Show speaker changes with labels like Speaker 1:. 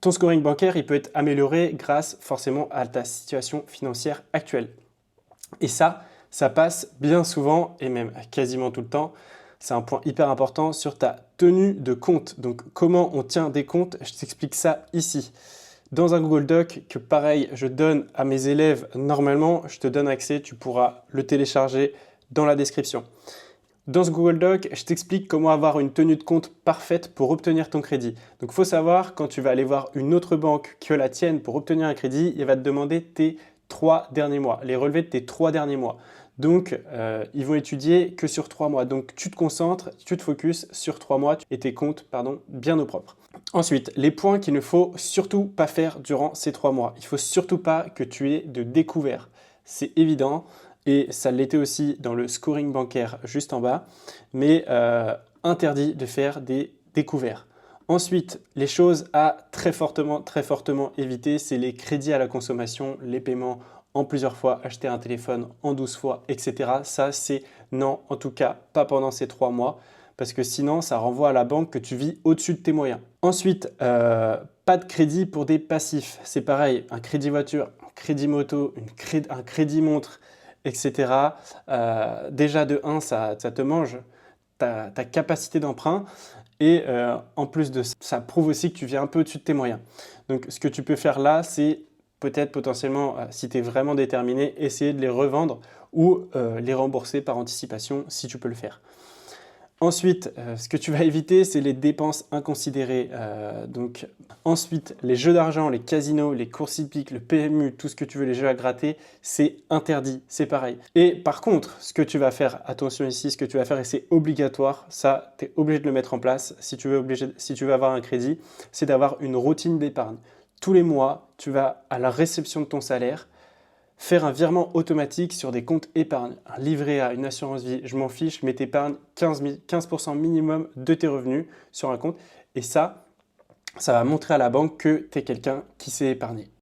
Speaker 1: ton scoring bancaire, il peut être amélioré grâce forcément à ta situation financière actuelle. Et ça passe bien souvent, et même quasiment tout le temps, c'est un point hyper important sur ta tenue de compte. Donc comment on tient des comptes, je t'explique ça ici. Dans un Google Doc que pareil, je donne à mes élèves normalement, je te donne accès, tu pourras le télécharger dans la description. Dans ce Google Doc, je t'explique comment avoir une tenue de compte parfaite pour obtenir ton crédit. Donc il faut savoir, quand tu vas aller voir une autre banque que la tienne pour obtenir un crédit, il va te demander tes 3 derniers mois, les relevés de tes 3 derniers mois. Donc, ils vont étudier que sur 3 mois. Donc, tu te concentres, tu te focuses sur 3 mois et tes comptes, bien au propre. Ensuite, les points qu'il ne faut surtout pas faire durant ces 3 mois. Il ne faut surtout pas que tu aies de découvert. C'est évident et ça l'était aussi dans le scoring bancaire juste en bas, mais interdit de faire des découverts. Ensuite, les choses à très fortement éviter, c'est les crédits à la consommation, les paiements en plusieurs fois, acheter un téléphone en 12 fois, etc. Ça, c'est non, en tout cas, pas pendant ces 3 mois, parce que sinon, ça renvoie à la banque que tu vis au-dessus de tes moyens. Ensuite, pas de crédit pour des passifs. C'est pareil, un crédit voiture, un crédit moto, un crédit montre, etc. Déjà, de 1, ça te mange ta capacité d'emprunt. Et en plus de ça, ça prouve aussi que tu vis un peu au-dessus de tes moyens. Donc, ce que tu peux faire là, c'est peut-être potentiellement, si tu es vraiment déterminé, essayer de les revendre ou les rembourser par anticipation si tu peux le faire. Ensuite, ce que tu vas éviter, c'est les dépenses inconsidérées. Ensuite, les jeux d'argent, les casinos, les courses hippiques, le PMU, tout ce que tu veux, les jeux à gratter, c'est interdit, c'est pareil. Et par contre, ce que tu vas faire, attention ici, ce que tu vas faire, et c'est obligatoire, ça, tu es obligé de le mettre en place si tu veux avoir un crédit, c'est d'avoir une routine d'épargne. Tous les mois, tu vas à la réception de ton salaire, faire un virement automatique sur des comptes épargne, un livret A, une assurance vie, je m'en fiche, mais tu épargnes 15% minimum de tes revenus sur un compte. Et ça va montrer à la banque que tu es quelqu'un qui sait épargner.